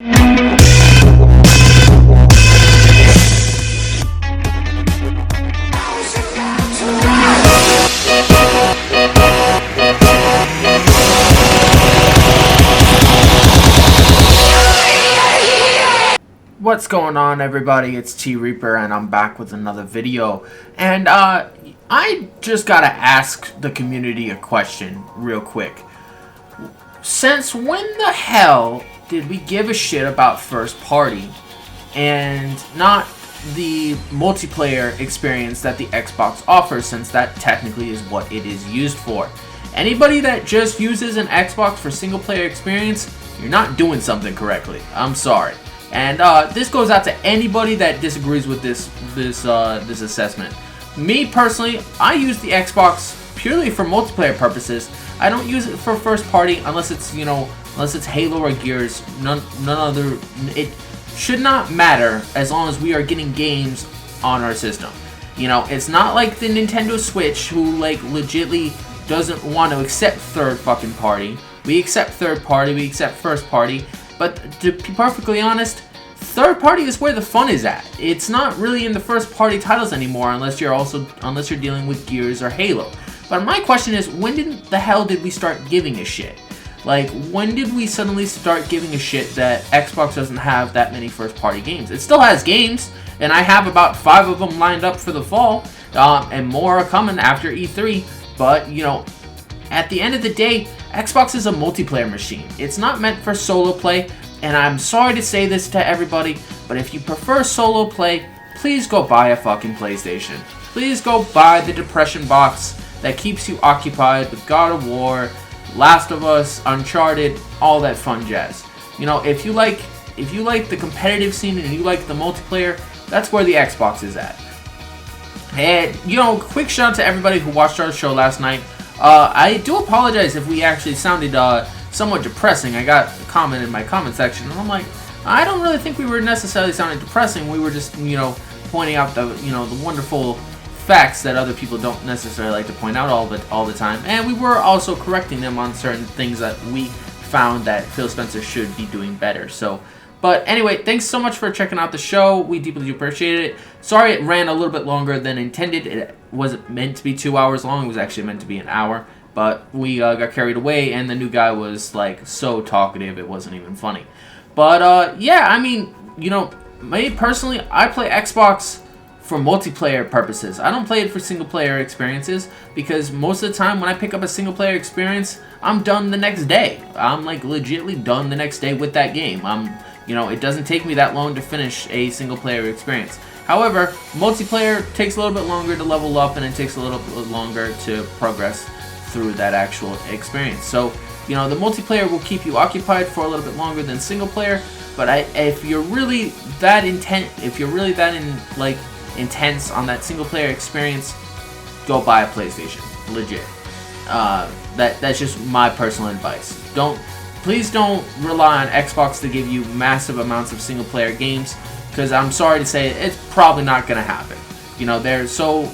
What's going on, everybody? It's T Reaper, and I'm back with another video. And I just gotta ask the community a question real quick. Since when the hell did we give a shit about first party and not the multiplayer experience that the Xbox offers, since that technically is what it is used for? Anybody that just uses an Xbox for single player experience, you're not doing something correctly. I'm sorry. And this goes out to anybody that disagrees with this assessment. Me personally, I use the Xbox purely for multiplayer purposes. I don't use it for first party unless it's unless it's Halo or Gears. None other. It should not matter as long as we are getting games on our system. It's not like the Nintendo Switch, who legitly doesn't want to accept third fucking party. We accept third party. We accept first party. But to be perfectly honest, third party is where the fun is at. It's not really in the first party titles anymore, unless you're dealing with Gears or Halo. But my question is, when the hell did we start giving a shit? When did we suddenly start giving a shit that Xbox doesn't have that many first party games? It still has games, and I have about 5 of them lined up for the fall, and more are coming after E3. But at the end of the day, Xbox is a multiplayer machine. It's not meant for solo play, and I'm sorry to say this to everybody, but if you prefer solo play, please go buy a fucking PlayStation. Please go buy the Depression box that keeps you occupied with God of War, Last of Us, Uncharted, all that fun jazz. If you like the competitive scene and you like the multiplayer, that's where the Xbox is at. And quick shout out to everybody who watched our show last night. I do apologize if we actually sounded somewhat depressing. I got a comment in my comment section, and I'm like, I don't really think we were necessarily sounding depressing. We were just, pointing out the wonderful facts that other people don't necessarily like to point out all the time. And we were also correcting them on certain things that we found that Phil Spencer should be doing better. But anyway, thanks so much for checking out the show. We deeply appreciate it. Sorry it ran a little bit longer than intended. It wasn't meant to be 2 hours long. It was actually meant to be an hour. But we got carried away, and the new guy was so talkative it wasn't even funny. But yeah, I mean, me personally, I play Xbox for multiplayer purposes. I don't play it for single player experiences, because most of the time when I pick up a single player experience, I'm done the next day. I'm legitimately done the next day with that game. It doesn't take me that long to finish a single player experience. However, multiplayer takes a little bit longer to level up, and it takes a little bit longer to progress through that actual experience. So, the multiplayer will keep you occupied for a little bit longer than single player. But if you're really that intense on that single player experience, go buy a PlayStation. Legit. That's just my personal advice. Please don't rely on Xbox to give you massive amounts of single player games, because I'm sorry to say it's probably not going to happen. They're so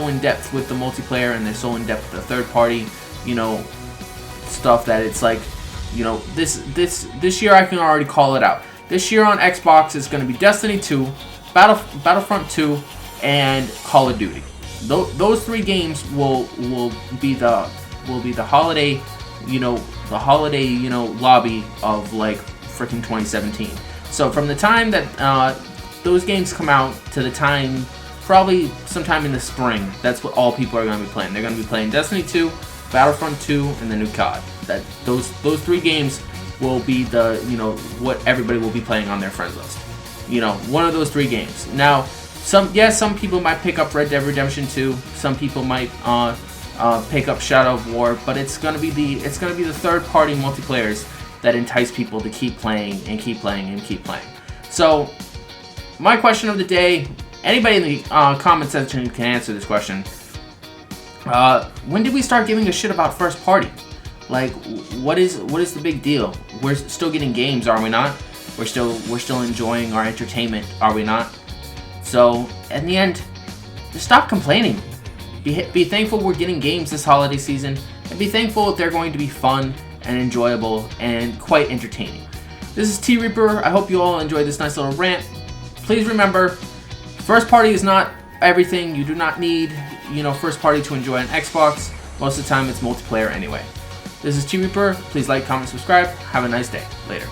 in depth with the multiplayer, and they're so in depth with the third party, stuff, that it's this year I can already call it out. This year on Xbox is going to be Destiny 2, Battlefront 2, and Call of Duty. Those 3 games will be the holiday, lobby of freaking 2017. So from the time that those games come out to the time, probably sometime in the spring, that's what all people are going to be playing. They're going to be playing Destiny 2, Battlefront 2, and the new COD. Those 3 games will be the what everybody will be playing on their friends list. One of those 3 games. Now, some people might pick up Red Dead Redemption 2. Some people might pick up Shadow of War, but it's gonna be the third party multiplayers that entice people to keep playing and keep playing and keep playing. So, my question of the day. Anybody in the comment section can answer this question. When did we start giving a shit about first party? What is the big deal? We're still getting games, are we not? We're still enjoying our entertainment, are we not? So, in the end, just stop complaining. Be thankful we're getting games this holiday season, and be thankful that they're going to be fun and enjoyable and quite entertaining. This is T Reaper. I hope you all enjoyed this nice little rant. Please remember, first party is not everything. You do not need, first party to enjoy an Xbox. Most of the time it's multiplayer anyway. This is T Reaper. Please like, comment, subscribe. Have a nice day. Later.